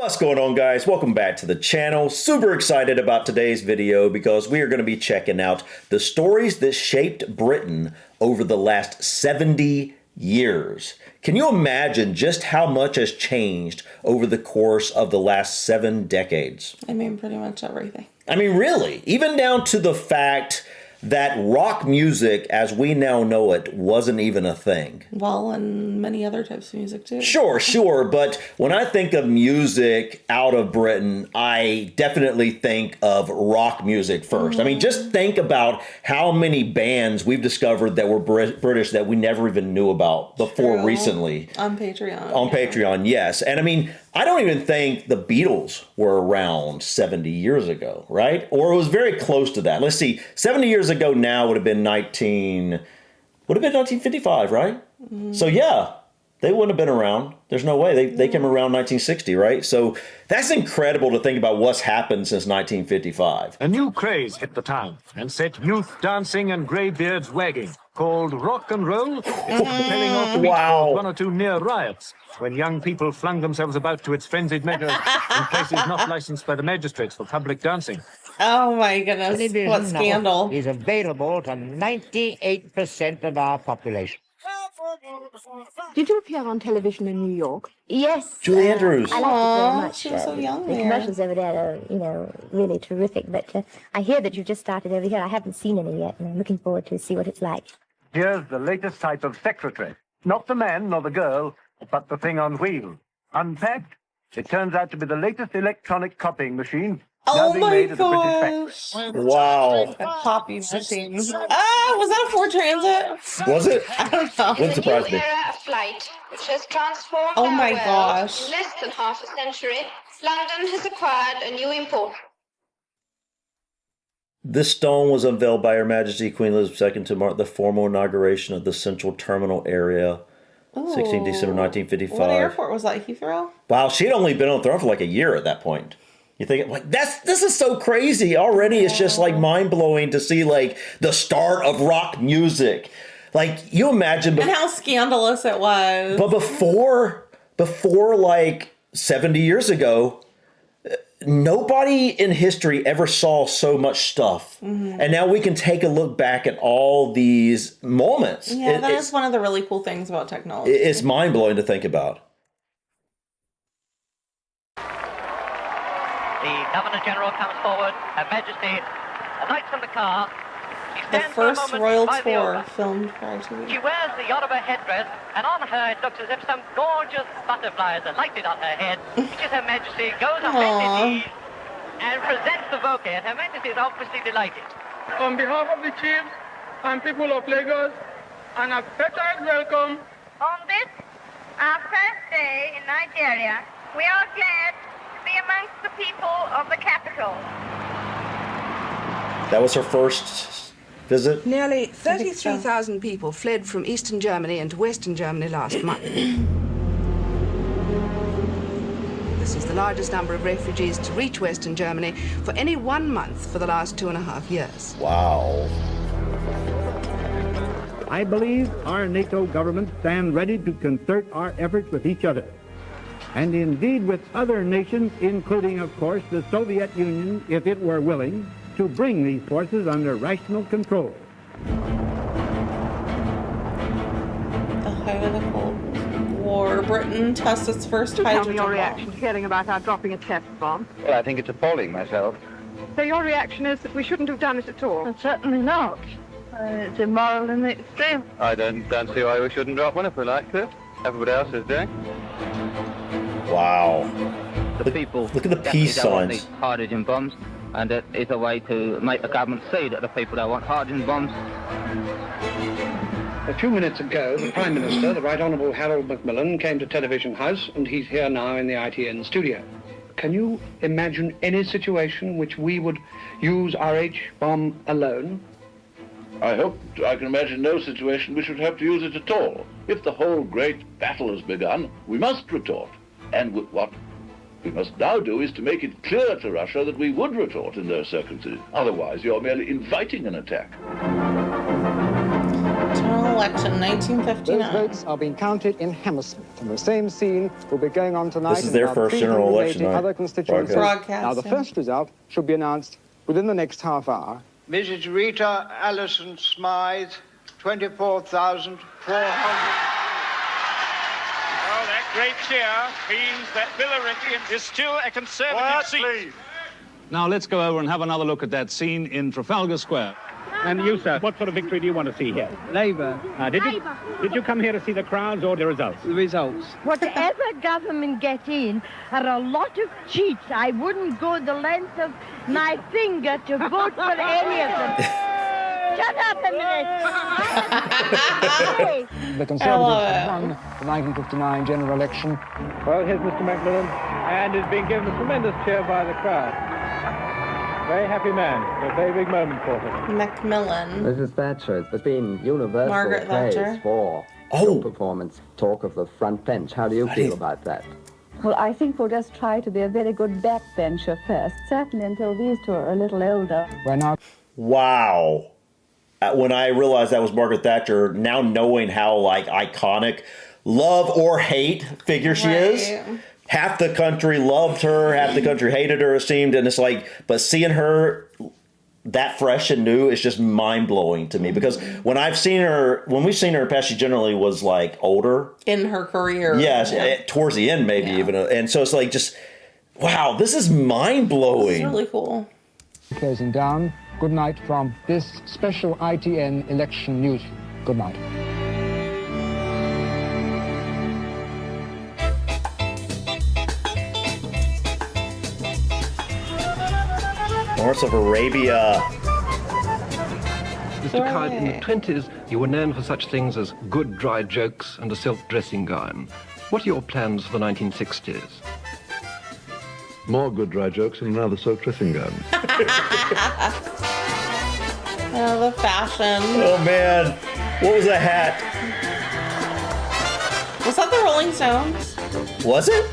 What's going on, guys? Welcome back to the channel. Super excited about today's video because we are going to be checking out the stories that shaped Britain over the last 70 years. Can you imagine just how much has changed over the course of the last 7 decades? I mean, pretty much everything. I mean, really, even down to the fact that rock music, as we now know it, wasn't even a thing. Well, and many other types of music too. Sure. But when I think of music out of Britain, I definitely think of rock music first. I mean, just think about how many bands we've discovered that were British that we never even knew about before recently. On Patreon. On Patreon, yes. And I mean, I don't even think the Beatles were around 70 years ago, right? Or it was very close to that. Let's see, 70 years ago now would have been 1955, right? So yeah, they wouldn't have been around. There's no way. They came around 1960, right? So that's incredible to think about what's happened since 1955. A new craze hit the town and set youth dancing and greybeards wagging, called rock and roll. It's propelling off the beat caused 1 or 2 near riots when young people flung themselves about to its frenzied measures in places not licensed by the magistrates for public dancing. Oh my goodness, what scandal. Is available to 98% of our population. Did you appear on television in New York? Yes. Julie Andrews. I like it very much. She was so young The there. commercials over there are, really terrific. But I hear that you've just started over here. I haven't seen any yet, and I'm looking forward to see what it's like. Here's the latest type of secretary. Not the man nor the girl, but the thing on wheels. Unpacked, it turns out to be the latest electronic copying machine. Oh being my made at the British gosh. Wow. A copy machine. Was that Ford Transit? Was it? I don't know. Wouldn't surprise me. Era of flight, which has transformed Oh our my world gosh. in less than half a century, London has acquired a new importance. This stone was unveiled by Her Majesty Queen Elizabeth II to mark the formal inauguration of the Central Terminal area, 16 December 1955. What airport was that? Heathrow? Wow, she had only been on the throne for like a year at that point. You think, like, this is so crazy. Already it's just like mind-blowing to see like the start of rock music. Like, you imagine... And how scandalous it was. But before like 70 years ago, nobody in history ever saw so much stuff. And now we can take a look back at all these moments. Yeah, that is one of the really cool things about technology. It's mind-blowing to think about. The Governor-General comes forward, Her Majesty alights from the car. She The stands for a first moment royal by the tour altar. filmed prior to She the... wears the Yoruba headdress, and on her it looks as if some gorgeous butterflies are lighted on her head. Which is Her Majesty goes on bended knees and presents the bouquet, and Her Majesty is obviously delighted. On behalf of the chiefs and people of Lagos, an affectionate welcome. On this, our first day in Nigeria, we are glad to be amongst the people of the capital. That was her first visit. Nearly 33,000 people fled from Eastern Germany into Western Germany last month. This is the largest number of refugees to reach Western Germany for any one month for the last 2.5 years. Wow. I believe our NATO government stand ready to concert our efforts with each other, and indeed with other nations, including, of course, the Soviet Union, if it were willing, to bring these forces under rational control. The height of the Cold War. Britain tests its first hydrogen bomb. to hearing about our dropping a test bomb. Well, I think it's appalling myself. So your reaction is that we shouldn't have done it at all? Certainly not. It's immoral in the extreme. I don't see why we shouldn't drop one if we like to. Everybody else is doing. Wow. The people Look at the peace don't want signs. these hydrogen bombs, and it is a way to make the government see that the people don't want hydrogen bombs. A few minutes ago, the Prime Minister, the Right Honourable Harold Macmillan, came to Television House, and he's here now in the ITN studio. Can you imagine any situation in which we would use our H-bomb alone? I hope I can imagine no situation we should have to use it at all. If the whole great battle has begun, we must retort. And what we must now do is to make it clear to Russia that we would retort in those circumstances. Otherwise, you're merely inviting an attack. General election, Those 1959. votes are being counted in Hammersmith, and the same scene will be going on tonight. This is their in first general election night. other constituencies. Broadcast, Now, the first result should be announced within the next half hour. Mrs. Rita Allison Smythe, 24,400. Well, that great cheer means that Billericay is still a Conservative seat. Please. Now let's go over and have another look at that scene in Trafalgar Square. And you, sir, what sort of victory do you want to see here? Labour. Did you come here to see the crowds or the results? The results. Whatever government get in are a lot of cheats. I wouldn't go the length of my finger to vote for any of them. Shut up a minute. The Conservatives have won the 1959 general election. Well, here's Mr. Macmillan, and is being given a tremendous cheer by the crowd. Very happy man. A very big moment for him. Macmillan. Mrs. Thatcher, there's been universal Margaret praise Thatcher. for your performance. Talk of the front bench. How do you feel about that? Well, I think we'll just try to be a very good backbencher first, certainly until these two are a little older. We're now... Wow. When I realized that was Margaret Thatcher, now knowing how, like, iconic, love or hate figure she is, half the country loved her, half the country hated her, it seemed, and it's like, but seeing her that fresh and new is just mind-blowing to me, because when we've seen her in the past, she generally was, like, older. In her career. Yes, towards the end, maybe even. And so it's like, just, wow, this is mind-blowing. It's really cool. Closing down. Good night from this special ITN election news. Good night. Lawrence of Arabia. Mr. Coward, in the 20s, you were known for such things as good dry jokes and a silk dressing gown. What are your plans for the 1960s? More good dry jokes and another silk dressing gown. Oh, the fashion. Oh, man. What was that hat? Was that the Rolling Stones? Was it?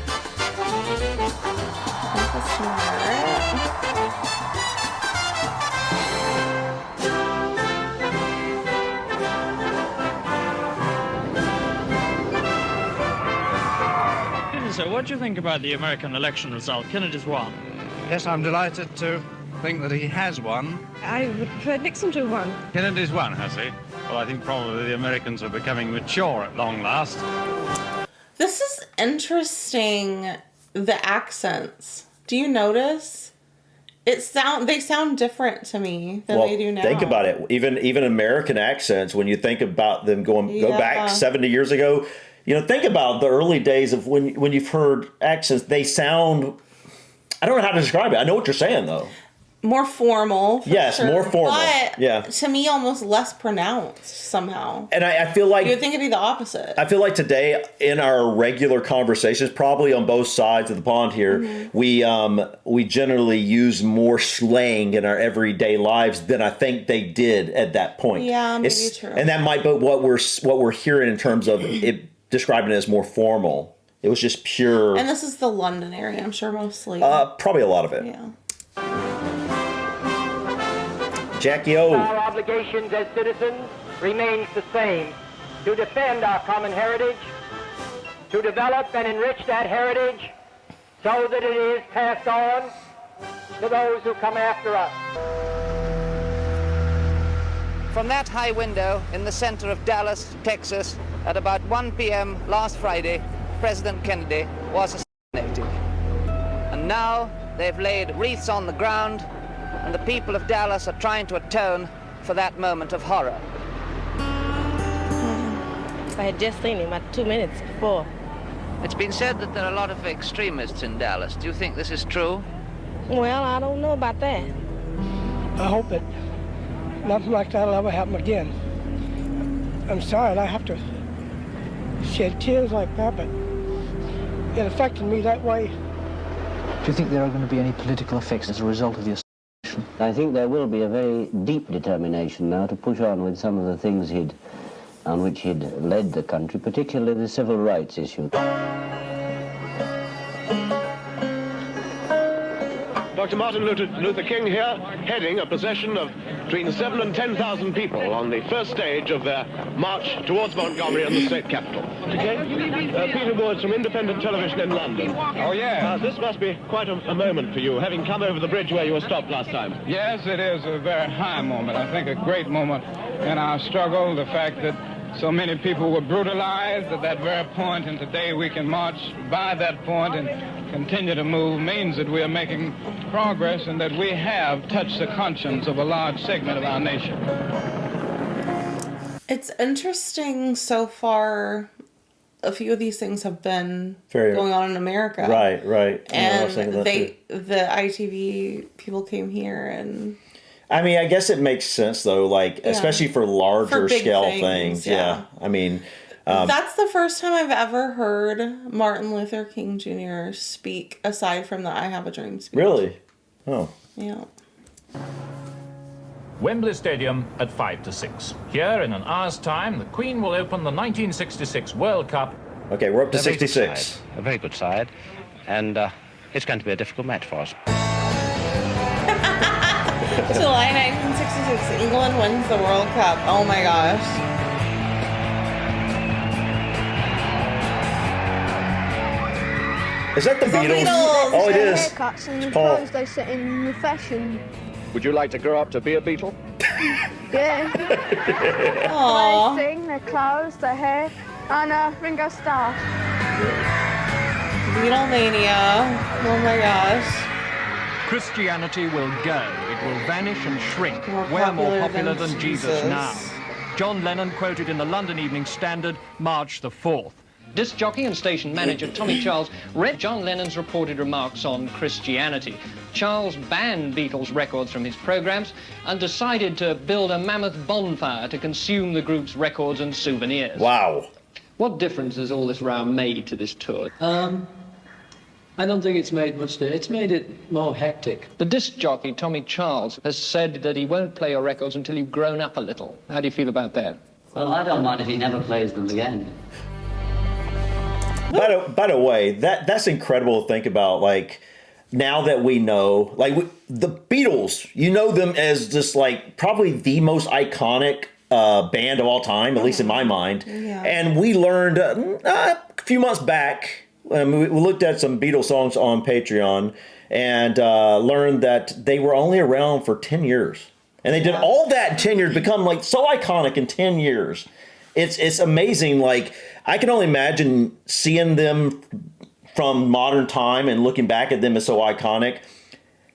That's smart. So what do you think about the American election result? Kennedy's won. Yes, I'm delighted to think that he has won. I would prefer Nixon to have won. Kennedy's won, has he? Well, I think probably the Americans are becoming mature at long last. This is interesting, the accents. Do you notice? They sound different to me than they do now. Think about it. Even American accents, when you think about them go back 70 years ago, you know, think about the early days of when you've heard accents, they sound, I don't know how to describe it. I know what you're saying, though. More formal. Yes, sure. more formal. But yeah. To me, almost less pronounced somehow. And I feel like... You would think it'd be the opposite. I feel like today, in our regular conversations, probably on both sides of the pond here, we generally use more slang in our everyday lives than I think they did at that point. Yeah, maybe true. And that might be what we're hearing in terms of it describing it as more formal. It was just pure... And this is the London area, I'm sure, mostly. Probably a lot of it. Yeah. Jackie O. Our obligations as citizens remains the same: to defend our common heritage, to develop and enrich that heritage so that it is passed on to those who come after us. From that high window in the center of Dallas, Texas, at about 1 p.m. last Friday, President Kennedy was assassinated. And now they've laid wreaths on the ground, and the people of Dallas are trying to atone for that moment of horror. I had just seen him about 2 minutes before. It's been said that there are a lot of extremists in Dallas. Do you think this is true? Well, I don't know about that. I hope that nothing like that will ever happen again. I'm sorry I have to shed tears like that, but it affected me that way. Do you think there are going to be any political effects as a result of the assassination? I think there will be a very deep determination now to push on with some of the things on which he'd led the country, particularly the civil rights issue. Dr. Martin Luther King here, heading a procession of between 7,000 and 10,000 people on the first stage of their march towards Montgomery and the state capital. Okay? Peter Woods from Independent Television in London. Oh, yeah. This must be quite a moment for you, having come over the bridge where you were stopped last time. Yes, it is a very high moment. I think a great moment in our struggle. The fact that so many people were brutalized at that very point, and today we can march by that point and continue to move means that we are making progress and that we have touched the conscience of a large segment of our nation. It's interesting so far. A few of these things have been Very, going on in America. Right. And the ITV people came here and... I mean, I guess it makes sense, though, like, especially for larger scale things. Yeah. I mean... that's the first time I've ever heard Martin Luther King Jr. speak, aside from the I Have a Dream speech. Really? Oh. Yeah. Wembley Stadium at 5 to 6. Here, in an hour's time, the Queen will open the 1966 World Cup. Okay, we're up to 66. A very good side. And it's going to be a difficult match for us. July 1966, England wins the World Cup. Oh my gosh. Is that the Beatles? Oh, it is. Haircuts and the Paul. clothes they set in the fashion. Would you like to grow up to be a Beatle? Yeah. Aww. They sing, their clothes, their hair, and Ringo Starr. Beatlemania. Oh my gosh. Christianity will go. It will vanish and shrink. We're more popular than Jesus now. John Lennon quoted in the London Evening Standard, March the 4th. Disc jockey and station manager Tommy Charles read John Lennon's reported remarks on Christianity. Charles banned Beatles records from his programs and decided to build a mammoth bonfire to consume the group's records and souvenirs. Wow. What difference has all this row made to this tour? I don't think it's made much difference. It's made it more hectic. The disc jockey, Tommy Charles, has said that he won't play your records until you've grown up a little. How do you feel about that? Well, I don't mind if he never plays them again. By the way, that's incredible to think about. Like, now that we know, like, the Beatles, you know them as just, like, probably the most iconic band of all time, at least in my mind. Yeah. And we learned a few months back, we looked at some Beatles songs on Patreon and learned that they were only around for 10 years. And they did all that in 10 years, become, like, so iconic in 10 years. It's amazing. Like, I can only imagine seeing them from modern time and looking back at them as so iconic,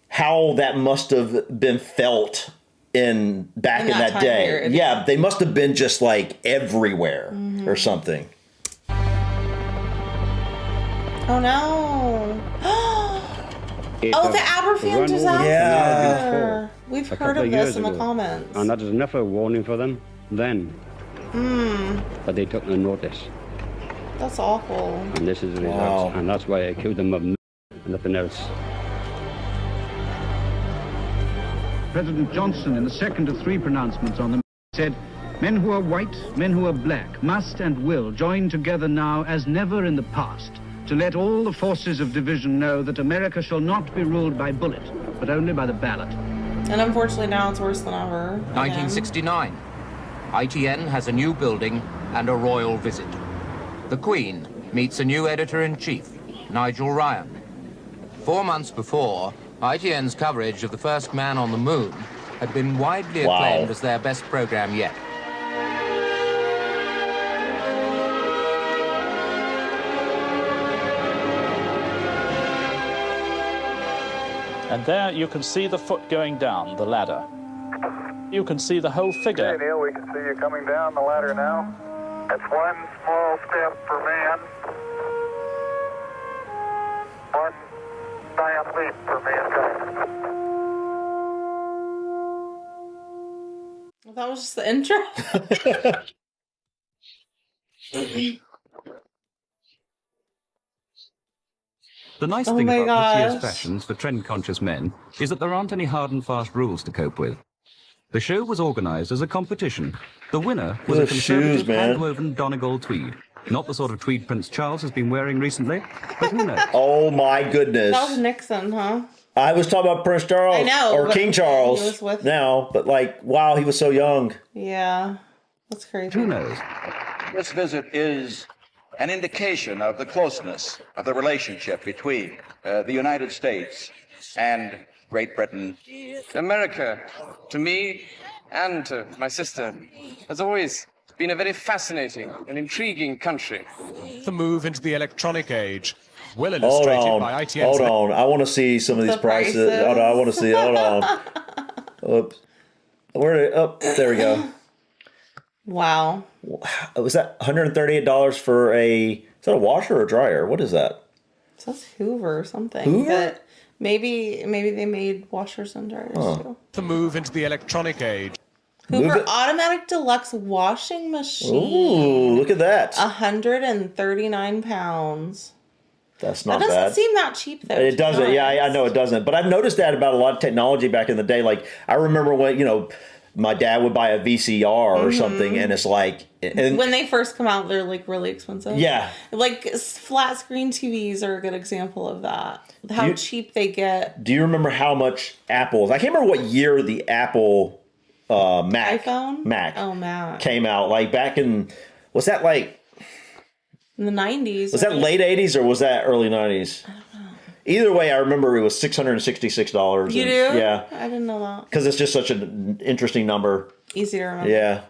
how that must have been felt back in that day. Period. Yeah, they must have been just like everywhere or something. Oh no. Oh, the Aberfan disaster. Yeah. We've heard of this in the comments. And that was enough of a warning for them then. But they took no notice. That's awful. And this is the result. And that's why I accused them of nothing else. President Johnson, in the second of three pronouncements on them, said, "Men who are white, men who are black, must and will join together now as never in the past to let all the forces of division know that America shall not be ruled by bullet, but only by the ballot." And unfortunately now it's worse than ever. 1969. ITN has a new building and a royal visit. The Queen meets a new editor-in-chief, Nigel Ryan. 4 months before, ITN's coverage of the first man on the moon had been widely acclaimed as their best program yet. And there you can see the foot going down the ladder. You can see the whole figure. Okay, Neil, we can see you coming down the ladder now. That's one small step for man, one giant leap for mankind. That was just the intro. The nice thing about this year's fashions for trend-conscious men is that there aren't any hard and fast rules to cope with. The show was organised as a competition. The winner was a conservative hand-woven Donegal tweed. Not the sort of tweed Prince Charles has been wearing recently, but who knows? Oh my goodness. That was Nixon, huh? I was talking about Prince Charles. I know, or but King he Charles was with- now, but like, wow, he was so young. Yeah, that's crazy. Who knows? This visit is an indication of the closeness of the relationship between the United States and Great Britain. America, to me and to my sister, has always been a very fascinating and intriguing country. The move into the electronic age, well Hold illustrated by ITN's... Hold on. I want to see some of these prices. Hold on, I want to see. Hold on. Oops. There we go. Wow. Was that $138 for is that a washer or dryer? What is that? It says Hoover or something. Hoover? But maybe they made washers and dryers too. The move into the electronic age. Hoover Automatic Deluxe Washing Machine. Ooh, look at that. 139 pounds. That's not bad. That doesn't bad. seem that cheap though. It doesn't. Yeah, I know it doesn't. But I've noticed that about a lot of technology back in the day. Like I remember when my dad would buy a VCR or something, and it's like when they first come out, they're like really expensive. Yeah, like flat screen TVs are a good example of that. How cheap they get. Do you remember how much Apple's? I can't remember what year the Apple Mac came out. Like back in was that like in the 90s? Was that late 80s or was that early 90s? I don't know. Either way, I remember it was $666. You do? Yeah. I didn't know that. Because it's just such an interesting number. Easy to remember. Yeah.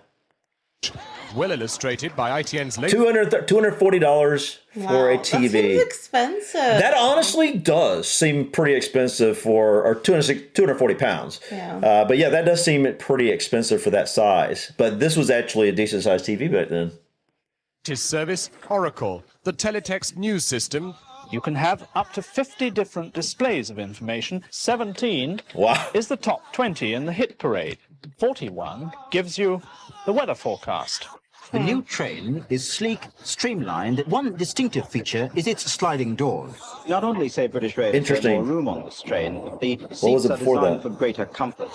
Well illustrated by ITN's late... $240 for a TV. That seems expensive. That honestly does seem pretty expensive for 240 pounds. Yeah. But yeah, that does seem pretty expensive for that size. But this was actually a decent sized TV back then. His service, Oracle, the teletext news system. You can have up to 50 different displays of information. 17 is the top 20 in the hit parade. 41 gives you the weather forecast. The new train is sleek, streamlined. One distinctive feature is its sliding doors. Not only say British Rail has more room on this train, the seats are designed for greater comfort.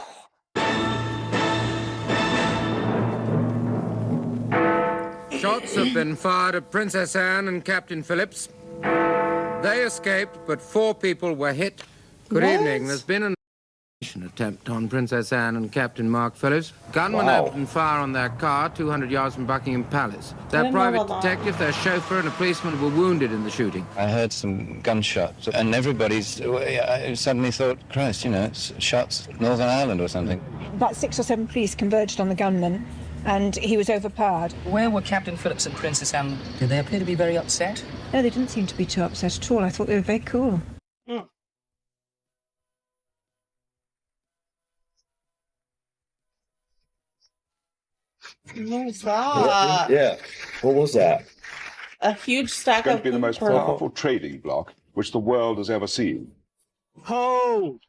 Shots have been fired at Princess Anne and Captain Phillips. They escaped, but 4 people were hit. Good evening. There's been an attempt on Princess Anne and Captain Mark Phillips. Gunmen opened fire on their car 200 yards from Buckingham Palace. Their private detective, their chauffeur, and a policeman were wounded in the shooting. I heard some gunshots, and I suddenly thought, Christ, it's shots Northern Ireland or something. About 6 or 7 police converged on the gunman, and he was overpowered. Where were Captain Phillips and Princess Anne? Did they appear to be very upset? No, they didn't seem to be too upset at all. I thought they were very cool. What was that? Yeah. What was that? A huge stack It's going of to be the most pearl. powerful trading bloc which the world has ever seen. Hold!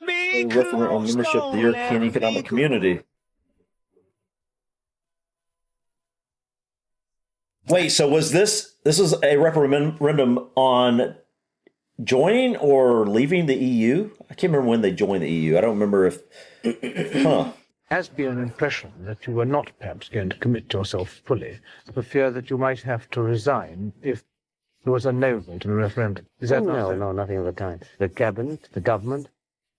A referendum on membership of the European Economic Community. Wait, so was this is a referendum on joining or leaving the EU? I can't remember when they joined the EU. I don't remember if... Has been an impression that you were not perhaps going to commit yourself fully, for fear that you might have to resign if there was a no vote in the referendum. Is that No, nothing of the kind. The cabinet, the government,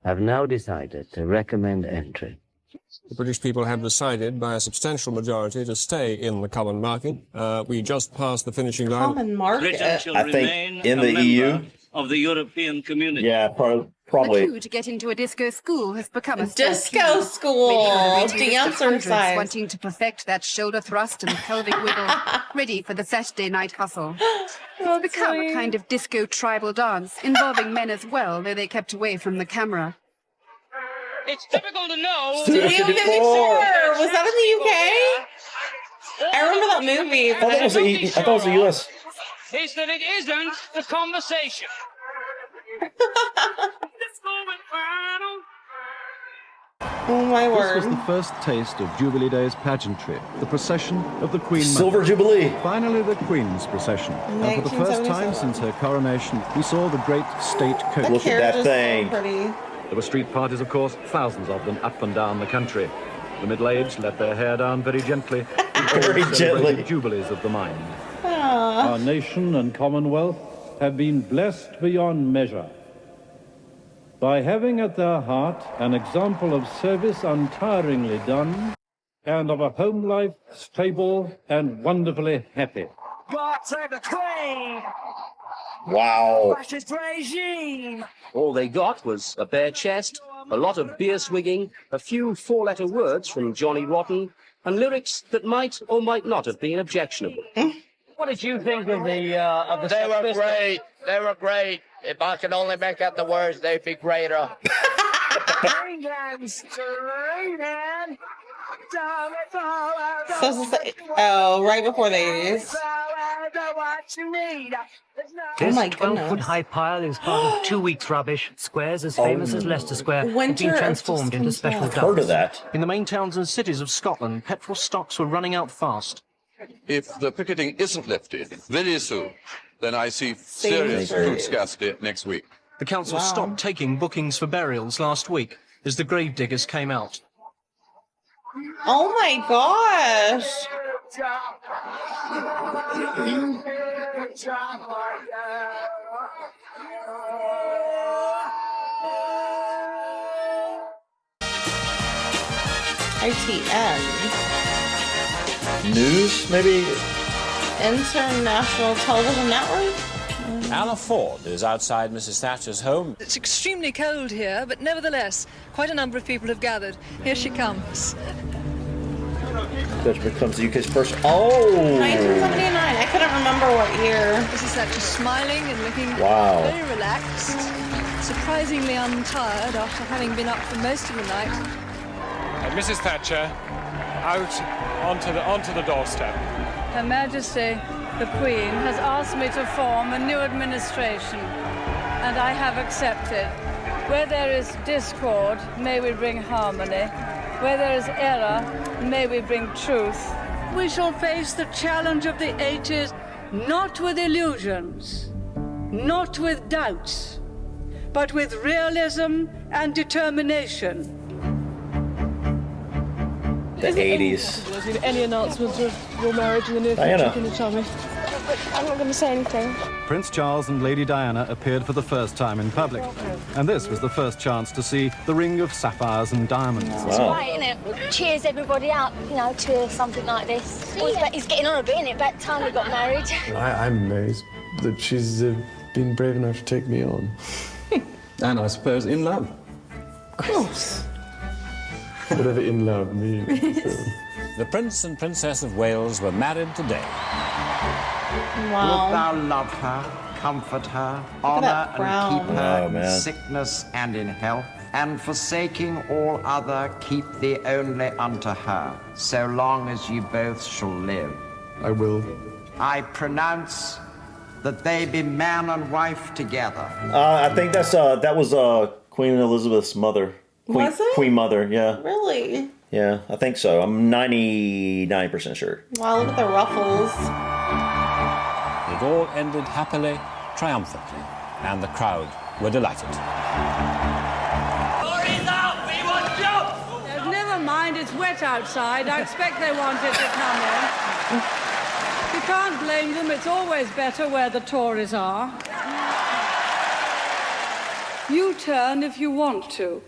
have now decided to recommend entry. The British people have decided by a substantial majority to stay in the common market. We just passed the finishing line. Common market? I think in the EU. Of the European community. Yeah, probably. The queue to get into a disco school has become a disco school. Dancer size. Wanting to perfect that shoulder thrust and pelvic wiggle, ready for the Saturday night hustle. It's become a kind of disco tribal dance involving men as well, though they kept away from the camera. It's typical to know. Studio 54. Was that in the UK? I remember that movie. I thought it was the US. Is that it isn't the conversation. Oh my word. This was the first taste of Jubilee Day's pageantry, the procession of the Queen Silver Mother. Jubilee. Finally, the Queen's procession. And for the first time since her coronation, we saw the great state coach. Look at that thing. So pretty. There were street parties, of course, thousands of them up and down the country. The middle-aged let their hair down very gently. Very gently. Jubilees of the mind. Our nation and Commonwealth have been blessed beyond measure. by having at their heart an example of service untiringly done, and of a home life stable and wonderfully happy. God save the Queen! Wow. Fascist regime! All they got was a bare chest, a lot of beer swigging, a few four-letter words from Johnny Rotten, and lyrics that might or might not have been objectionable. What did you think of the They were great. They were great. If I could only make out the words, they'd be greater. Oh, right before the 80s. This my 12-foot high pile is part of 2 weeks' rubbish. Squares as famous as Leicester Square have Winter been has transformed just into come special back. dumps. Heard of that. In the main towns and cities of Scotland, petrol stocks were running out fast. If the picketing isn't lifted very soon, then I see serious food scarcity next week. The council stopped taking bookings for burials last week as the grave diggers came out. Oh my gosh. ITN. News, maybe? International Television Network? Anna Ford is outside Mrs. Thatcher's home. It's extremely cold here, but nevertheless, quite a number of people have gathered. Here she comes. That becomes the UK's first. Oh! 1979. I couldn't remember what year. Mrs. Thatcher smiling and looking very relaxed, surprisingly untired after having been up for most of the night. And Mrs. Thatcher out onto the doorstep. Her Majesty, the Queen, has asked me to form a new administration, and I have accepted. Where there is discord, may we bring harmony. Where there is error, may we bring truth. We shall face the challenge of the 80s, not with illusions, not with doubts, but with realism and determination. The 80s. Has there been any announcement of your marriage in the near Diana. future? Can you tell me? I'm not going to say anything. Prince Charles and Lady Diana appeared for the first time in public, and this was the first chance to see the ring of sapphires and diamonds. It's great, isn't it? Cheers everybody up, you know, to something like this. It's getting on a bit, isn't it? About time we got married. I'm amazed that she's been brave enough to take me on. And I suppose in love. Of course. Whatever in love means. The Prince and Princess of Wales were married today. Wow. Wilt thou love her, comfort her, honour that brown. and keep her Oh, man. in sickness and in health, and forsaking all other, keep thee only unto her, so long as ye both shall live. I will. I pronounce that they be man and wife together. I think that was Queen Elizabeth's mother. Was it? Queen Mother, yeah. Really? Yeah, I think so. I'm 99% sure. Wow, look at the ruffles. It all ended happily, triumphantly, and the crowd were delighted. Never mind, it's wet outside. I expect they wanted to come in. You can't blame them. It's always better where the Tories are. You turn if you want to.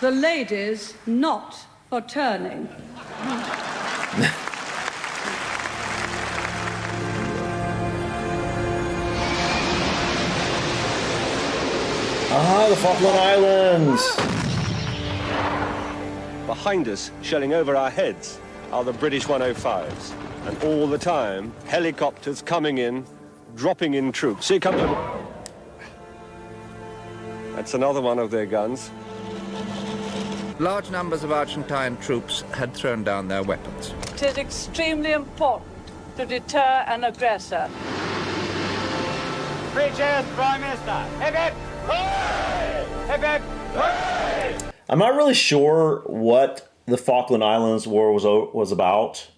The ladies not for turning. Ah, the Falkland Islands. Behind us, shelling over our heads, are the British 105s. And all the time, helicopters coming in, dropping in troops. Here comes That's another one of their guns. Large numbers of Argentine troops had thrown down their weapons. It is extremely important to deter an aggressor. Three cheers, Prime Minister. Hip hip! Hooray! Hip hip! Hooray! I'm not really sure what the Falkland Islands War was about.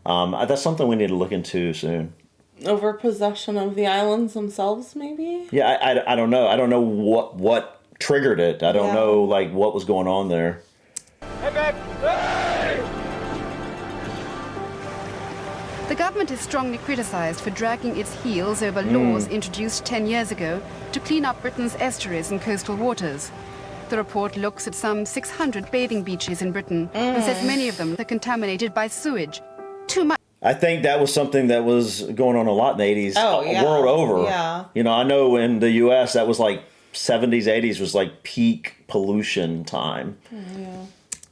That's something we need to look into soon. Over possession of the islands themselves, maybe? Yeah, I don't know. I don't know what triggered it. I don't know like what was going on there. Hip hip! Hooray! The The government is strongly criticised for dragging its heels over laws introduced 10 years ago to clean up Britain's estuaries and coastal waters. The report looks at some 600 bathing beaches in Britain and says many of them are contaminated by sewage. Too much. I think that was something that was going on a lot in the 80s, world over. Yeah. You know, I know in the U.S. that was like 70s, 80s was like peak pollution time. Yeah.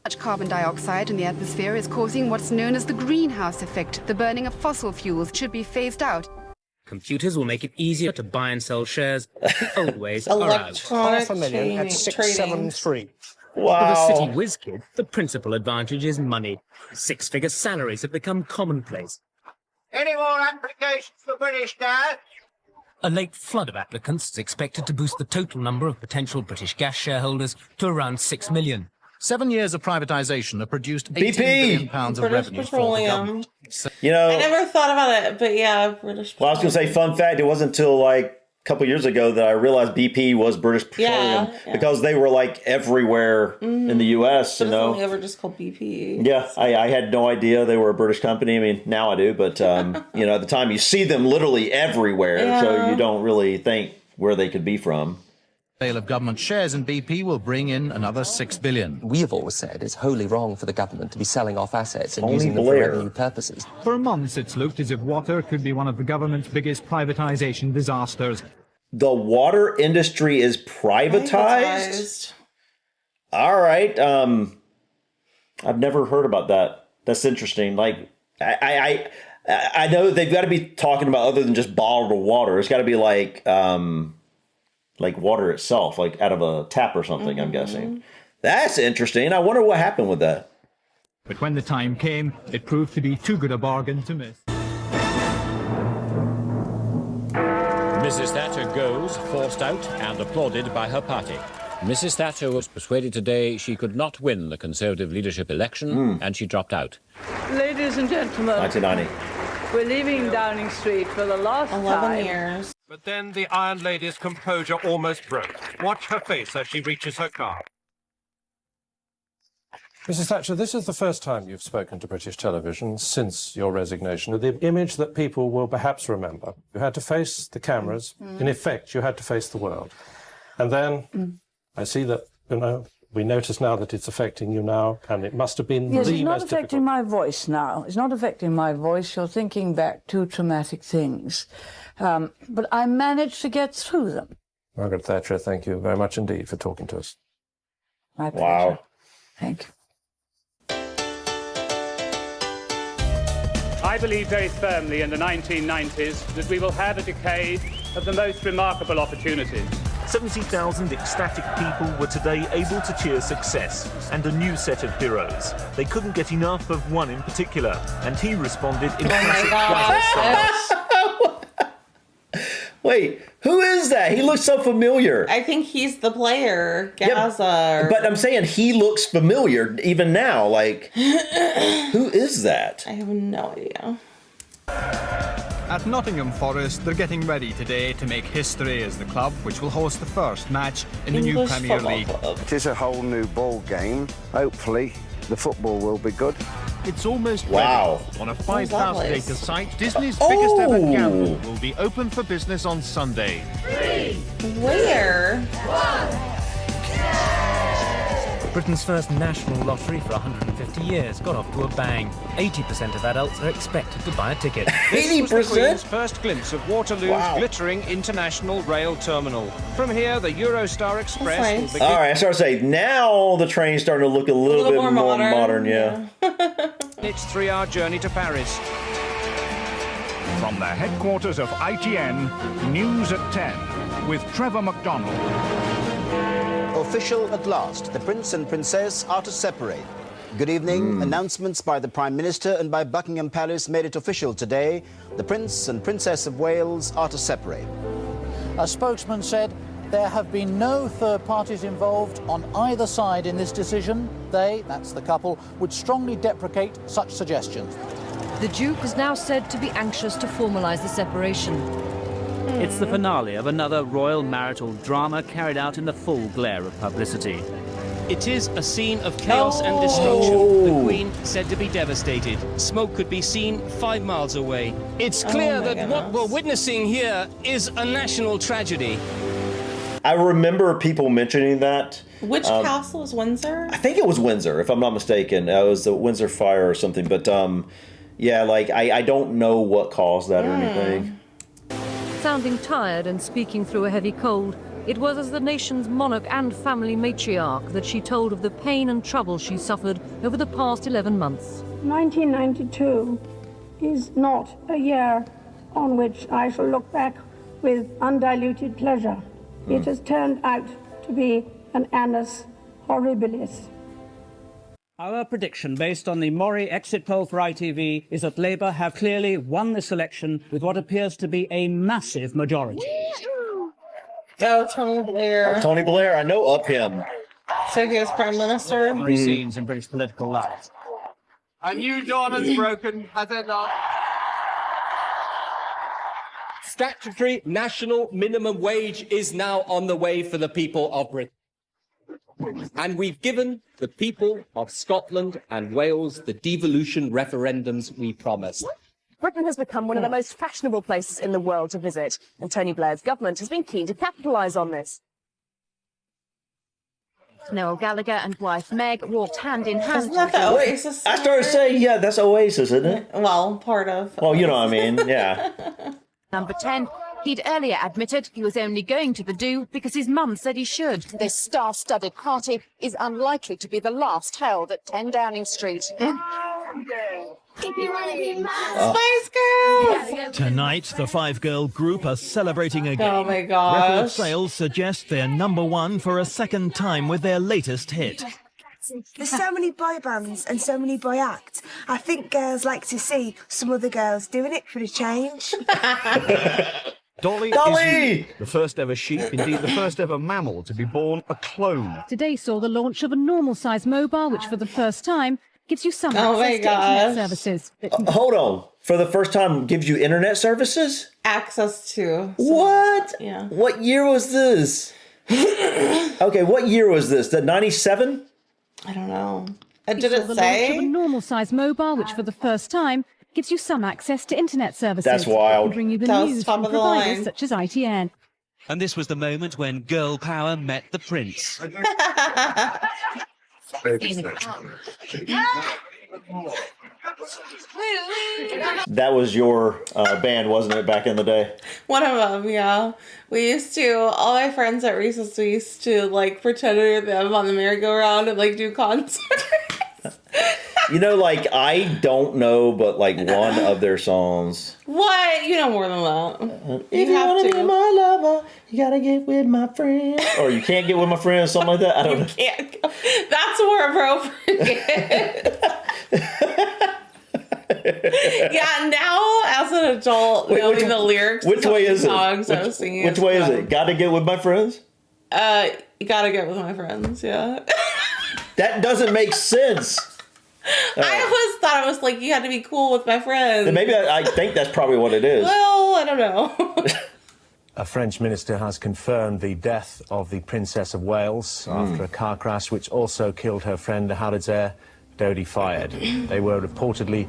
Much carbon dioxide in the atmosphere is causing what's known as the greenhouse effect. The burning of fossil fuels should be phased out. Computers will make it easier to buy and sell shares. The old ways are out. $500,000 at 673. Wow. For the city whiz kid, the principal advantage is money. Six-figure salaries have become commonplace. Any more applications for British Gas? A late flood of applicants is expected to boost the total number of potential British Gas shareholders to around 6 million. 7 years of privatisation have produced BP. £18 billion of British revenue for the Petroleum. government. You know, I never thought about it, but yeah, British well, I was going to say, fun fact, it wasn't until like a couple years ago that I realized BP was British Petroleum because they were like everywhere in the U.S., But you it's know. only ever just called BP. Yeah, I had no idea they were a British company. I mean, now I do, but, you know, at the time you see them literally everywhere, so you don't really think where they could be from. Sale of government shares in BP will bring in another $6 billion. We have always said it's wholly wrong for the government to be selling off assets and Only using them for Blair. revenue purposes. For months, it's looked as if water could be one of the government's biggest privatisation disasters. The water industry is privatized? All right. I've never heard about that. That's interesting. Like, I know they've got to be talking about other than just bottled water. It's got to be like water itself, like out of a tap or something, I'm guessing. That's interesting. I wonder what happened with that. But when the time came, it proved to be too good a bargain to miss. Mrs. Thatcher goes, forced out and applauded by her party. Mrs. Thatcher was persuaded today she could not win the Conservative leadership election, and she dropped out. Ladies and gentlemen, 1990. we're leaving Downing Street for the last time. 11 years. But then the Iron Lady's composure almost broke. Watch her face as she reaches her car. Mrs. Thatcher, this is the first time you've spoken to British television since your resignation. The image that people will perhaps remember. You had to face the cameras. In effect, you had to face the world. And then I see that, you know, we notice now that it's affecting you now, and it must have been yes, the it's not most affecting difficult. my voice now. It's not affecting my voice. You're thinking back to traumatic things. But I managed to get through them. Margaret Thatcher, thank you very much indeed for talking to us. My pleasure. Wow. Thank you. I believe very firmly in the 1990s that we will have a decade of the most remarkable opportunities. 70,000 ecstatic people were today able to cheer success and a new set of heroes. They couldn't get enough of one in particular, and he responded in classic style. Wait, who is that? He looks so familiar. I think he's the player, Gaza. But I'm saying he looks familiar even now. Like, who is that? I have no idea. At Nottingham Forest, they're getting ready today to make history as the club, which will host the first match in the new Premier League. It is a whole new ball game. Hopefully, the football will be good. It's almost Wow. ready. On a that 5,000-acre place? site, Disney's Oh. biggest ever gamble will be open for business on Sunday. Where? Britain's first national lottery for 150 years got off to a bang. 80% of adults are expected to buy a ticket. This was the 80%? Queen's first glimpse of Waterloo's Wow. glittering international rail terminal. From here, the Eurostar Express That's will nice. begin. All right, I started to say, now the train's starting to look a little bit more modern, yeah. its 3-hour journey to Paris. From the headquarters of ITN, News at 10, with Trevor McDonald. Official at last, the Prince and Princess are to separate. Good evening. Announcements by the Prime Minister and by Buckingham Palace made it official today. The Prince and Princess of Wales are to separate. A spokesman said there have been no third parties involved on either side in this decision. They, that's the couple, would strongly deprecate such suggestions. The Duke is now said to be anxious to formalise the separation. It's the finale of another royal marital drama carried out in the full glare of publicity. It is a scene of chaos and destruction. The Queen said to be devastated. Smoke could be seen 5 miles away. It's clear that what we're witnessing here is a national tragedy. I remember people mentioning that. Which castle was Windsor? I think it was Windsor, if I'm not mistaken. It was the Windsor fire or something. But yeah, like I don't know what caused that or anything. Sounding tired and speaking through a heavy cold, it was as the nation's monarch and family matriarch that she told of the pain and trouble she suffered over the past 11 months. 1992 is not a year on which I shall look back with undiluted pleasure. It has turned out to be an annus horribilis. Our prediction, based on the Mori exit poll for ITV, is that Labour have clearly won this election with what appears to be a massive majority. Oh, Tony Blair. Tony Blair, I know of him. So he was Prime Minister. Three scenes in British political life. A new dawn has broken, has it not? Statutory national minimum wage is now on the way for the people of Britain. And we've given the people of Scotland and Wales the devolution referendums we promised. Britain has become one of the most fashionable places in the world to visit, and Tony Blair's government has been keen to capitalise on this. Noel Gallagher and wife Meg walked hand in hand. Isn't that the Oasis? I started saying, yeah, that's Oasis, isn't it? Well, part of. Well, you know what I mean, yeah. Number 10. He'd earlier admitted he was only going to the do because his mum said he should. This star-studded party is unlikely to be the last held at 10 Downing Street. If you want to be my Spice Girls! Tonight, the five-girl group are celebrating again. Oh my gosh. Record sales suggest they're #1 for a second time with their latest hit. There's so many boy bands and so many boy acts. I think girls like to see some other girls doing it for a change. Dolly! Dolly! The first ever sheep, indeed the first ever mammal to be born a clone. Today saw the launch of a normal-size mobile, which for the first time gives you some Oh my access to internet gosh. services. Hold on. For the first time, gives you internet services? Access to. What? Yeah. What year was this? Okay, what year was this? The 97? I don't know. Did Did it the launch of a say? normal-size mobile, which for the first time gives you some access to internet services. That's wild. And bring you the That was news top from of the providers line. such as ITN. And this was the moment when girl power met the prince. That was your band, wasn't it, back in the day? One of them, yeah. We used to, all my friends at recess, we used to like pretend to be them on the merry-go-round and like do concerts. You know, like, I don't know, but like one of their songs. What? You know more than that. If you want to be my lover, you gotta get with my friends. Or you can't get with my friends, something like that. I don't know. Can't go. That's more appropriate. Yeah, now as an adult, knowing the lyrics Which of way is it? songs I was singing. Which way is it? Gotta get with my friends? You gotta get with my friends, yeah. That doesn't make sense. I always thought it was like you had to be cool with my friends. Maybe I think that's probably what it is. Well, I don't know. A French minister has confirmed the death of the Princess of Wales after a car crash which also killed her friend, the Howard's Dodi fired. They were reportedly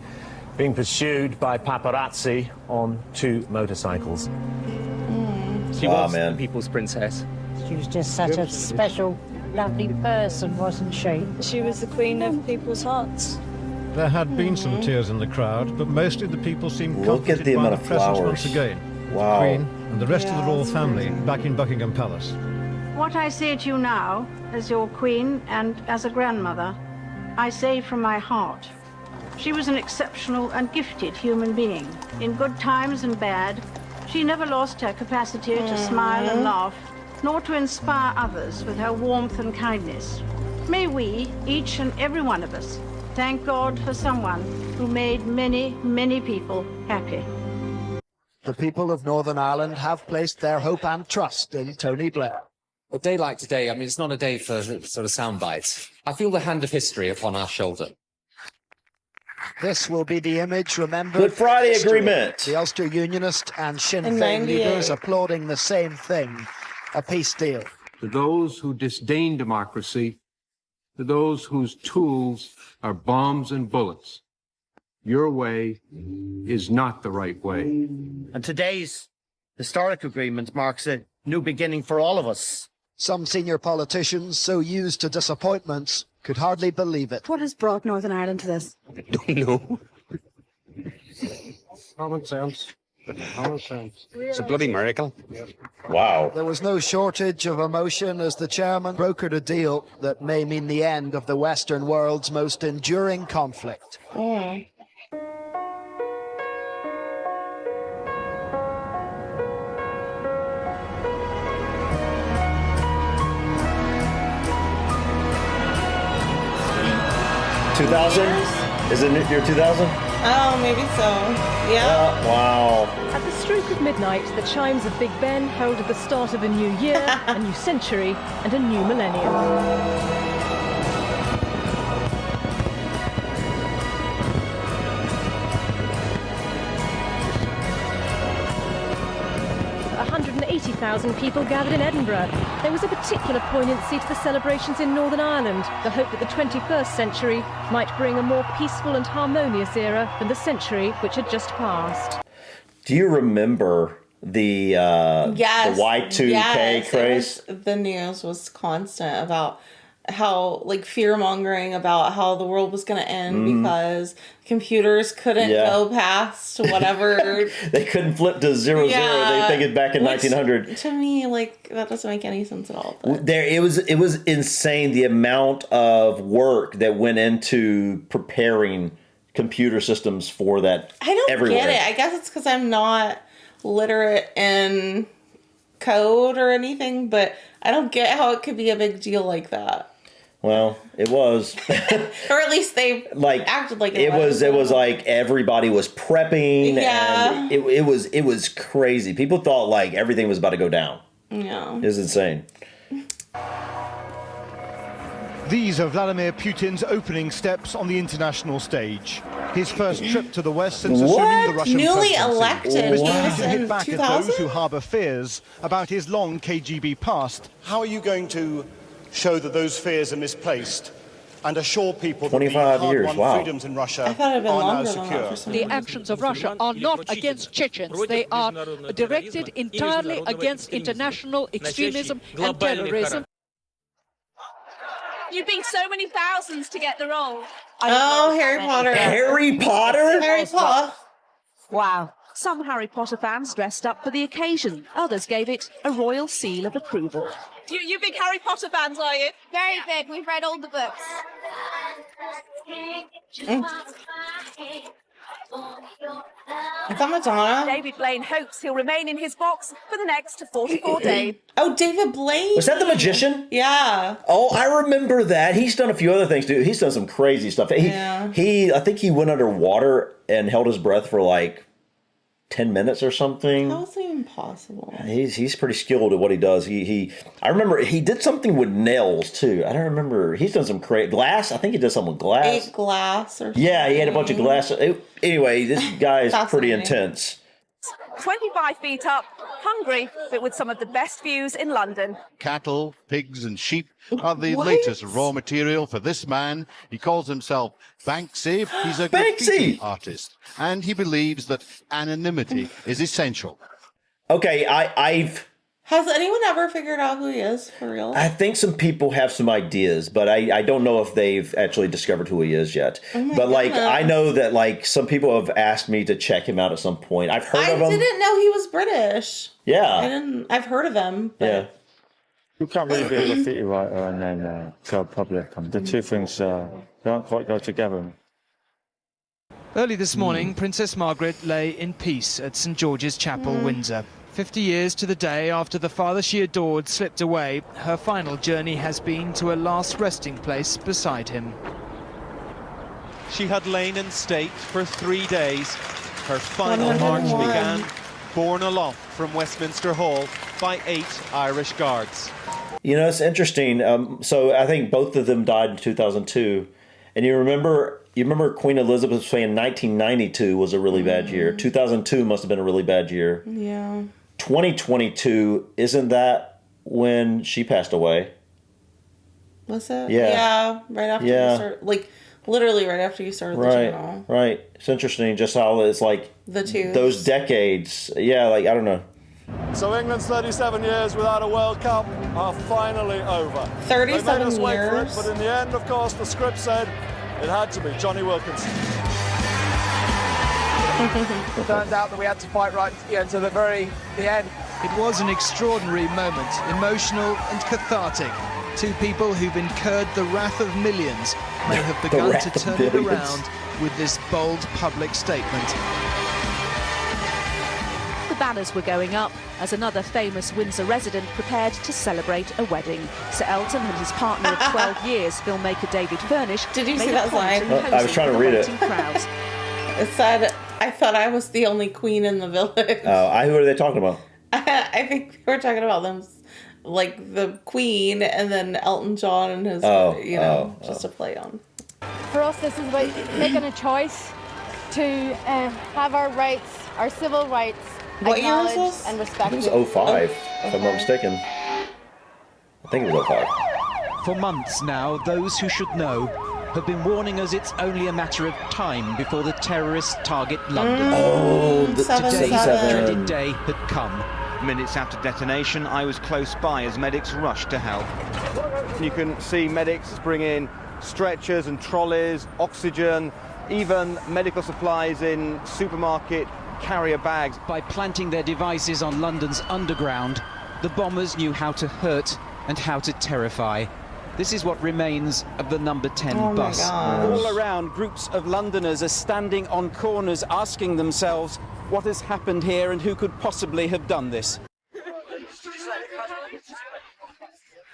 being pursued by paparazzi on 2 motorcycles. She was the people's princess. She was just such a special, lovely person, wasn't she? She was the queen of people's hearts. There had been some tears in the crowd, but mostly the people seemed Look at comforted the by amount the of presence flowers. once again. Wow. The Queen and the rest of the royal family back in Buckingham Palace. What I say to you now, as your queen and as a grandmother, I say from my heart. She was an exceptional and gifted human being. In good times and bad, she never lost her capacity to smile and laugh, nor to inspire others with her warmth and kindness. May we, each and every one of us, thank God for someone who made many, many people happy. The people of Northern Ireland have placed their hope and trust in Tony Blair. A day like today, I mean, it's not a day for sort of sound bites. I feel the hand of history upon our shoulder. This will be the image remembered. Good Friday for history. Agreement. The Ulster Unionist and Sinn In Féin 98. leaders applauding the same thing, a peace deal. To those who disdain democracy, to those whose tools are bombs and bullets. Your way is not the right way. And today's historic agreement marks a new beginning for all of us. Some senior politicians, so used to disappointments, could hardly believe it. What has brought Northern Ireland to this? I don't know. Common sense. Common sense. It's a bloody miracle. Wow. There was no shortage of emotion as the chairman brokered a deal that may mean the end of the Western world's most enduring conflict. Mm. Isn't it year 2000? Oh, maybe so. Yeah. Wow. At the stroke of midnight, the chimes of Big Ben heralded the start of a new year, a new century, and a new millennium. 180,000 people gathered in Edinburgh. There was a particular poignancy to the celebrations in Northern Ireland, the hope that the 21st century might bring a more peaceful and harmonious era than the century which had just passed. Do you remember the Y2K craze? The news was constant about how, like, fear-mongering about how the world was going to end because computers couldn't go past whatever. They couldn't flip to 00. They think it's back in 1900. To me, like, that doesn't make any sense at all. It was insane the amount of work that went into preparing computer systems for that. I don't get it. I guess it's because I'm not literate in code or anything, but I don't get how it could be a big deal like that. Well, it was. Or at least they acted like it was. It was like everybody was prepping. Yeah. And it was crazy. People thought like everything was about to go down. Yeah. It was insane. These are Vladimir Putin's opening steps on the international stage. His first trip to the West since assuming the Russian Newly presidency. elected. Mr. He was Putin in hit back 2000? at those who harbour fears about his long KGB past. How are you going to show that those fears are misplaced and assure people that the 25 years, hard-won wow. freedoms in Russia I thought it'd been are now longer than that secure? for some The reason. actions of Russia are not against Chechens. They are directed entirely against international extremism and terrorism. You'd been so many thousands to get the role. Oh, Harry Potter. Harry Potter? Harry Potter. Wow. Some Harry Potter fans dressed up for the occasion. Others gave it a royal seal of approval. You big Harry Potter fans, are you? Very big. We've read all the books. Is that Madonna? David Blaine hopes he'll remain in his box for the next 44 days. Oh, David Blaine. Was that the magician? Yeah. Oh, I remember that. He's done a few other things too. He's done some crazy stuff. I think he went underwater and held his breath for like 10 minutes or something. How is that even possible? He's pretty skilled at what he does. I remember he did something with nails too. I don't remember. He's done some crazy glass. I think he did something with glass. Ate glass or something. Yeah, he had a bunch of glass. Anyway, this guy is pretty Fascinating. intense. 25 feet up, hungry, but with some of the best views in London. Cattle, pigs and sheep are the latest raw material for this man. He calls himself Banksy. He's a graffiti artist, and he believes that anonymity is essential. Okay, I've... Has anyone ever figured out who he is for real? I think some people have some ideas, but I don't know if they've actually discovered who he is yet. Oh my but like goodness. I know that like some people have asked me to check him out at some point. I've heard of him. I didn't know he was British. Yeah. I've heard of him. Yeah. You can't really be a graffiti writer and then go public. The two things don't quite go together. Early this morning, Princess Margaret lay in peace at St George's Chapel, Windsor. 50 years to the day after the father she adored slipped away, her final journey has been to a last resting place beside him. She had lain in state for 3 days. Her final 101. march began, borne aloft from Westminster Hall by 8 Irish Guards. You know, it's interesting. So I think both of them died in 2002. And you remember Queen Elizabeth was saying 1992 was a really bad year. 2002 must have been a really bad year. Yeah. 2022, isn't that when she passed away? Was it? Yeah. Right after you started, like, literally right after you started the channel. Right. It's interesting just how it's like the two those decades. Yeah, like I don't know. So England's 37 years without a World Cup are finally over. 37 they made us wait for it, years. but in the end, of course, the script said it had to be Johnny Wilkinson. It turned out that we had to fight right to the end. It was an extraordinary moment, emotional and cathartic. Two people who've incurred the wrath of millions may have begun to turn it around with this bold public statement. The banners were going up as another famous Windsor resident prepared to celebrate a wedding. Sir Elton and his partner of 12 years, filmmaker David Furnish, Did you made see a that point line? in I was trying to read it. crowds. It said, I thought I was the only queen in the village. Who are they talking about? I think we were talking about them, like the queen and then Elton John and his, just a play on. For us, this is about making a choice to have our rights, our civil rights, what year is acknowledged this? and It respected. was 05, if I'm not mistaken. I think it was 05. For months now, those who should know have been warning us it's only a matter of time before the terrorists target London. Today's dreaded day had come. Minutes after detonation, I was close by as medics rushed to help. You can see medics bring in stretchers and trolleys, oxygen, even medical supplies in supermarket carrier bags. By planting their devices on London's underground, the bombers knew how to hurt and how to terrify. This is what remains of the number 10 bus. All around, groups of Londoners are standing on corners asking themselves what has happened here and who could possibly have done this.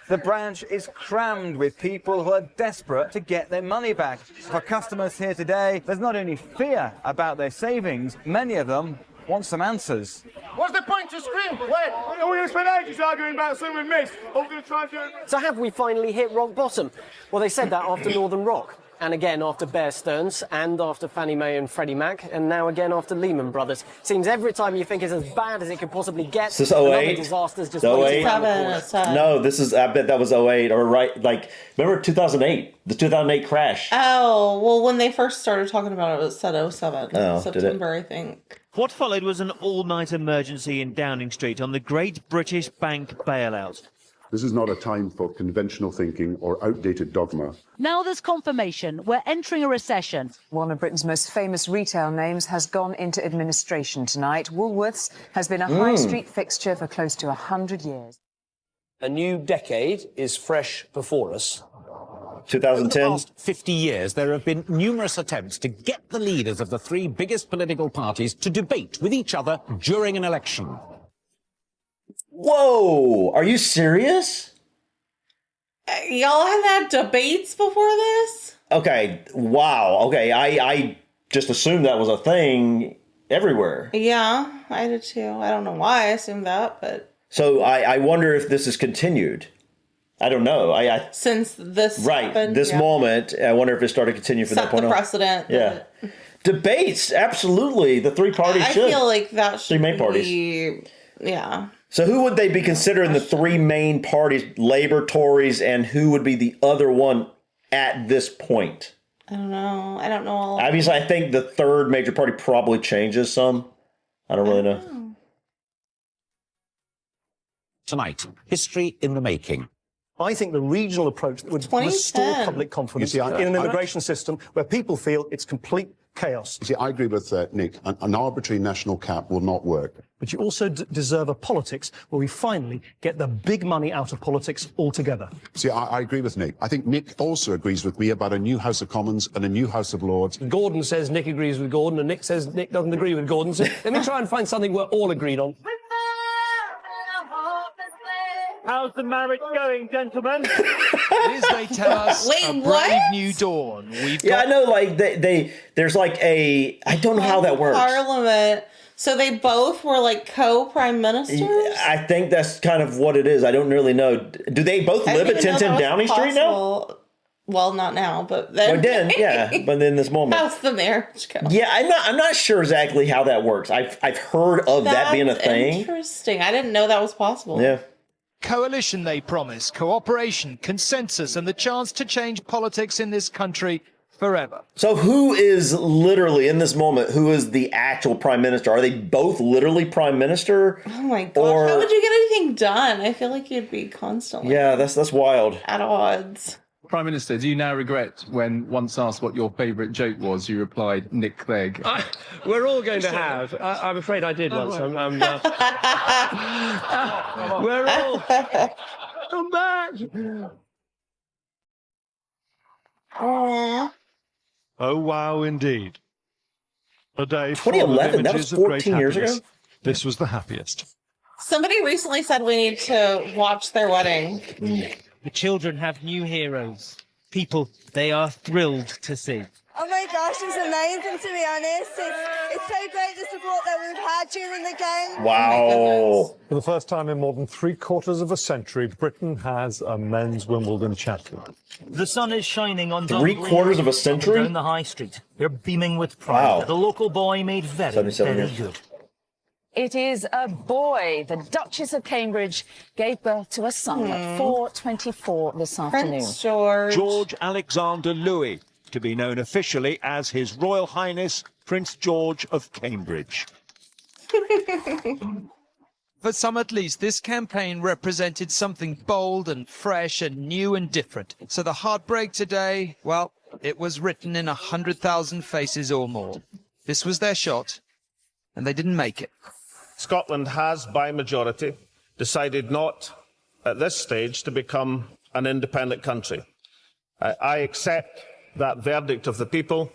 The branch is crammed with people who are desperate to get their money back. For customers here today, there's not only fear about their savings, many of them want some answers. What's the point to scream? Wait, we're going to spend ages arguing about something we missed. We're going to try and do it. So have we finally hit rock bottom? Well, they said that after Northern Rock, and again after Bear Stearns, and after Fannie Mae and Freddie Mac, and now again after Lehman Brothers. Seems every time you think it's as bad as it could possibly get, Is this another 08? disaster's just 08? around the corner. No, this is, I bet that was 08, or right, like, remember 2008? The 2008 crash. Oh, well, when they first started talking about it, it said 07. Oh, did it? September, I think. What followed was an all-night emergency in Downing Street on the Great British Bank bailout. This is not a time for conventional thinking or outdated dogma. Now there's confirmation we're entering a recession. One of Britain's most famous retail names has gone into administration tonight. Woolworths has been a high street fixture for close to 100 years. A new decade is fresh before us. 2010. Over the past 50 years, there have been numerous attempts to get the leaders of the three biggest political parties to debate with each other during an election. Whoa! Are you serious? Y'all have had debates before this? Okay, wow. Okay, I just assumed that was a thing everywhere. Yeah, I did too. I don't know why I assumed that, but... So I wonder if this is continued. I don't know. Since this happened, this yeah. moment, I wonder if it started continuing from Set that point the on. precedent. Yeah. Debates, absolutely. The three parties I should. feel like that should Three main be... parties. Yeah. So who would they be considering the three main parties, Labour, Tories, and who would be the other one at this point? I don't know. I don't know all. Obviously, I think the third major party probably changes some. I don't really know. Tonight, history in the making. I think the regional approach that would restore public confidence in an immigration system where people feel it's complete chaos. You see, I agree with Nick. An arbitrary national cap will not work. But you also deserve a politics where we finally get the big money out of politics altogether. See, I agree with Nick. I think Nick also agrees with me about a new House of Commons and a new House of Lords. Gordon says Nick agrees with Gordon, and Nick says Nick doesn't agree with Gordon. So let me try and find something we're all agreed on. How's the marriage going, gentlemen? As they tell us, a brave new dawn. I know, like, there's like a, I don't know how that works. Parliament. So they both were like co-prime ministers? I think that's kind of what it is. I don't really know. Do they both live at 1010 Downing Street now? Well, not now, but then. Well, then, yeah, but in this moment. How's the marriage go? Yeah, I'm not sure exactly how that works. I've heard of that being a thing. Interesting. I didn't know that was possible. Yeah. Coalition, they promise, cooperation, consensus, and the chance to change politics in this country forever. So who is literally, in this moment, who is the actual prime minister? Are they both literally prime minister? Oh my gosh, how would you get anything done? I feel like you'd be constantly Yeah, that's wild. at odds. Prime Minister, do you now regret when once asked what your favourite joke was, you replied, Nick Clegg? We're all going to have. I'm afraid I did once. We're all... Come back! Aww. Oh, wow, indeed. A day full of 2011, that images was of great 14 years happiness. ago? This was the happiest. Somebody recently said we need to watch their wedding. The children have new heroes. People they are thrilled to see. Oh my gosh, it's amazing, to be honest. It's so great the support that we've had during the game. Wow. For the first time in more than 3/4 of a century, Britain has a men's Wimbledon champion. The sun is shining on 3/4 of a century? down the high street. They're beaming with pride. Wow. The local boy made very, 77 very years. good. It is a boy. The Duchess of Cambridge gave birth to a son at 4:24 this afternoon. Prince George. George Alexander Louis, to be known officially as His Royal Highness Prince George of Cambridge. For some at least, this campaign represented something bold and fresh and new and different. So the heartbreak today, well, it was written in 100,000 faces or more. This was their shot, and they didn't make it. Scotland has, by majority, decided not, at this stage, to become an independent country. I accept that verdict of the people.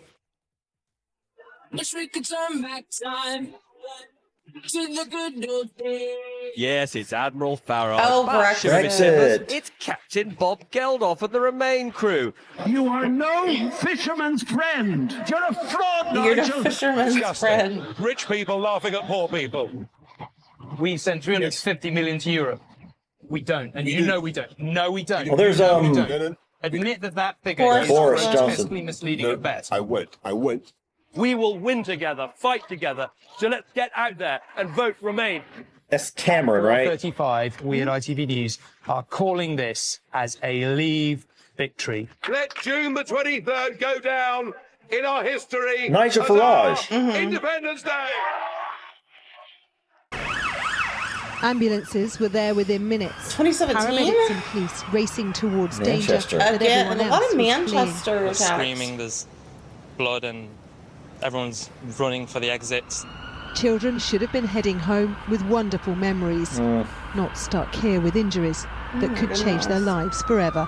Wish we could turn back time to the good old days. Yes, it's Admiral Farage. Oh, Back Brexit. to Brexit. It's Captain Bob Geldof and the Remain crew. You are no fisherman's friend. You're a fraud, You're Nigel. a fisherman's friend. Rich people laughing at poor people. We send 350 million to Europe. We don't, and you know we don't. No, we don't. Well, there's, You know we don't. Admit that figure is Boris Johnson. grotesquely misleading at best. I won't. We will win together, fight together. So let's get out there and vote Remain. That's Cameron, right? 35, we at ITV News are calling this as a Leave victory. Let June the 23rd go down in our history. Nigel as our Farage. Independence Day. Ambulances were there within minutes. 2017? Paramedics and police racing towards Manchester. danger. Again, and a lot of Manchester There's attacks. screaming, there's blood, and everyone's running for the exits. Children should have been heading home with wonderful memories, not stuck here with injuries that could change their lives forever.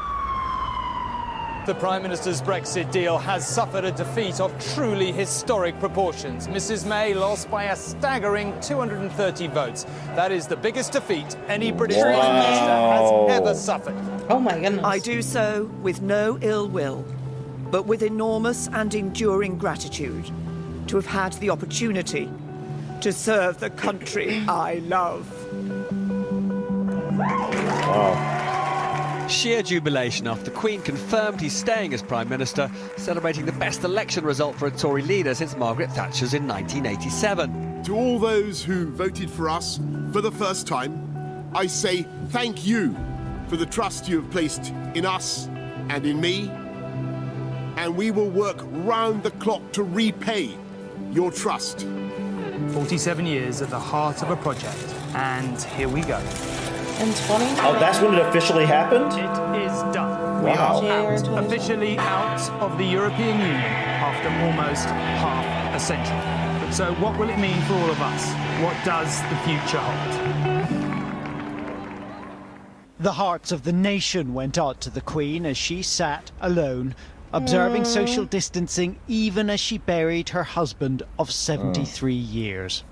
The Prime Minister's Brexit deal has suffered a defeat of truly historic proportions. Mrs May lost by a staggering 230 votes. That is the biggest defeat any British Prime Minister has ever suffered. Oh my goodness. I do so with no ill will, but with enormous and enduring gratitude to have had the opportunity to serve the country I love. Wow. Sheer jubilation after the Queen confirmed he's staying as Prime Minister, celebrating the best election result for a Tory leader since Margaret Thatcher's in 1987. To all those who voted for us for the first time, I say thank you for the trust you have placed in us and in me, and we will work round the clock to repay your trust. 47 years at the heart of a project, and here we go. In 2020? Oh, that's when it officially happened? It is done. Wow. We are out, officially out of the European Union after almost half a century. But so what will it mean for all of us? What does the future hold? The hearts of the nation went out to the Queen as she sat alone, observing social distancing even as she buried her husband of 73 years.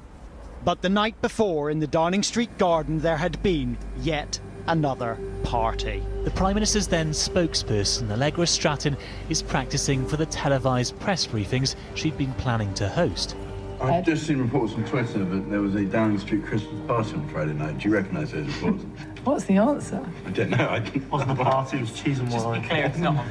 But the night before, in the Downing Street garden, there had been yet another party. The Prime Minister's then spokesperson, Allegra Stratton, is practising for the televised press briefings she'd been planning to host. I've just seen reports on Twitter that there was a Downing Street Christmas party on Friday night. Do you recognise those reports? What's the answer? I don't know. It wasn't a party, it was cheese and wine. Just be clear, it's not.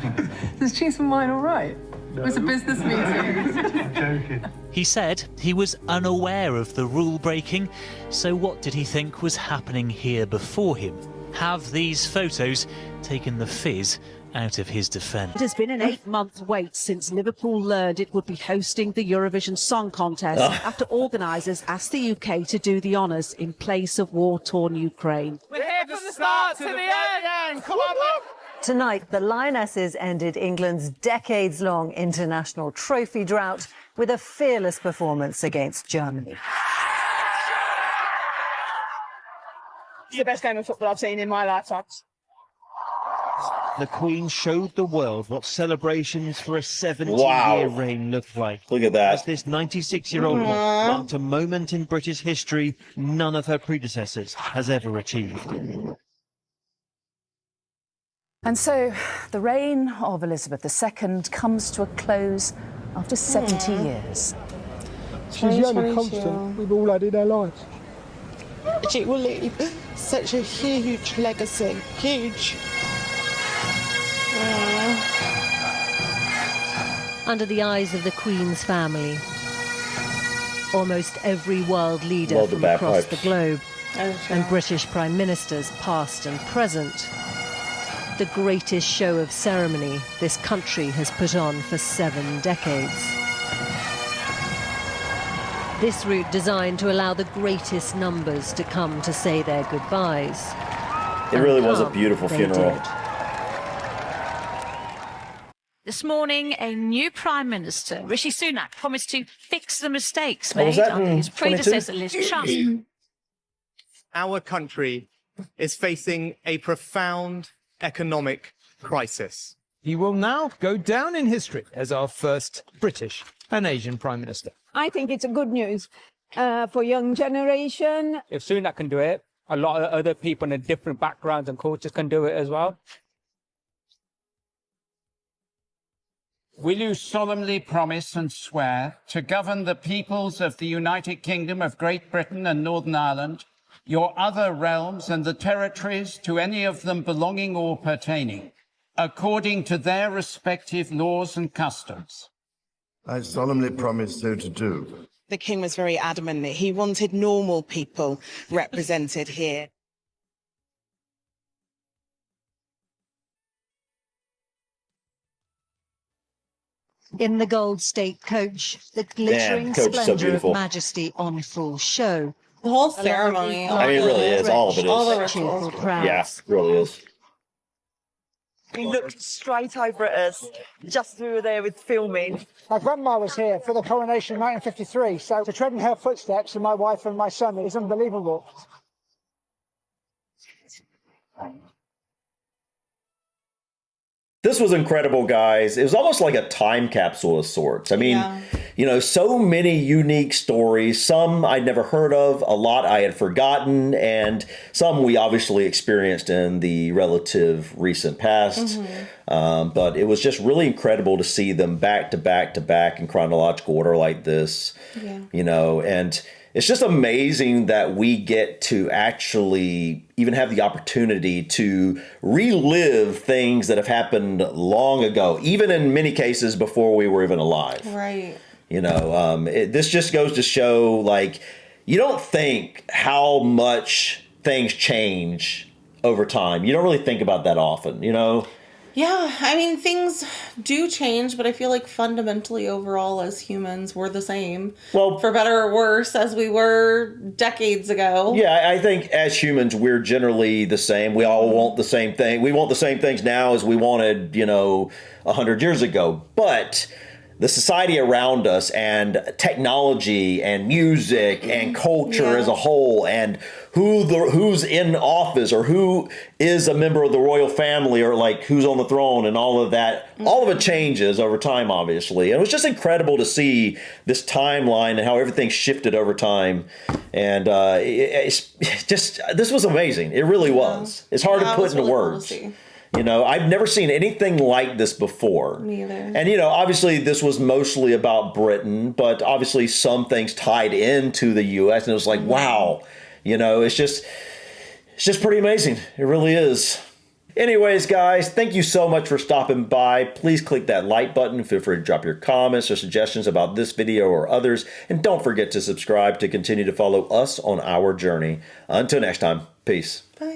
Is cheese and wine all right? No. It was a business meeting. I'm joking. He said he was unaware of the rule breaking, so what did he think was happening here before him? Have these photos taken the fizz out of his defence? It has been an 8-month wait since Liverpool learned it would be hosting the Eurovision Song Contest after organisers asked the UK to do the honours in place of war-torn Ukraine. We're here from the start to the end. Come on, look. Tonight, the Lionesses ended England's decades-long international trophy drought with a fearless performance against Germany. It's the best game of football I've seen in my lifetime. The Queen showed the world what celebrations for a 70-year reign looked like. Look at that. As this 96-year-old marked a moment in British history none of her predecessors has ever achieved. And so the reign of Elizabeth II comes to a close after 70 years. She's the only constant we've all had in our lives. She will leave such a huge legacy. Huge. Under the eyes of the Queen's family, almost every world leader from across the globe, and British Prime Ministers past and present. The greatest show of ceremony this country has put on for 7 decades. This route designed to allow the greatest numbers to come to say their goodbyes. It really was a beautiful funeral. This morning, a new Prime Minister, Rishi Sunak, promised to fix the mistakes was made that under in his 22? predecessor, Liz Truss. Our country is facing a profound economic crisis. He will now go down in history as our first British and Asian Prime Minister. I think it's a good news for young generation. If Sunak can do it, a lot of other people in different backgrounds and cultures can do it as well. Will you solemnly promise and swear to govern the peoples of the United Kingdom of Great Britain and Northern Ireland, your other realms and the territories to any of them belonging or pertaining, according to their respective laws and customs? I solemnly promise so to do. The King was very adamant that he wanted normal people represented here. In the gold state coach, the glittering splendour of majesty on full show. The whole ceremony. I mean, it really is. All of it is. All the rituals. Yeah, it really is. He looked straight over at us, just as we were there with filming. My grandma was here for the coronation in 1953, so to tread in her footsteps, and my wife and my son, is unbelievable. This was incredible, guys. It was almost like a time capsule of sorts. I mean, you know, so many unique stories. Some I'd never heard of, a lot I had forgotten, and some we obviously experienced in the relative recent past. But it was just really incredible to see them back to back to back in chronological order like this. You know, and it's just amazing that we get to actually even have the opportunity to relive things that have happened long ago, even in many cases before we were even alive. Right. You know, this just goes to show, like, you don't think how much things change over time. You don't really think about that often, you know? Yeah, I mean, things do change, but I feel like fundamentally overall as humans, we're the same. Well, for better or worse, as we were decades ago. Yeah, I think as humans, we're generally the same. We all want the same thing. We want the same things now as we wanted, you know, 100 years ago. But the society around us and technology and music and culture as a whole, and who's in office or who is a member of the royal family, or like who's on the throne and all of that, all of it changes over time, obviously. And it was just incredible to see this timeline and how everything shifted over time. And it's just, this was amazing. It really was. It's hard to put into words. You know, I've never seen anything like this before. Me either. And, you know, obviously this was mostly about Britain, but obviously some things tied into the U.S. And it was like, wow, you know, it's just pretty amazing. It really is. Anyways, guys, thank you so much for stopping by. Please click that like button. Feel free to drop your comments or suggestions about this video or others. And don't forget to subscribe to continue to follow us on our journey. Until next time, peace. Bye.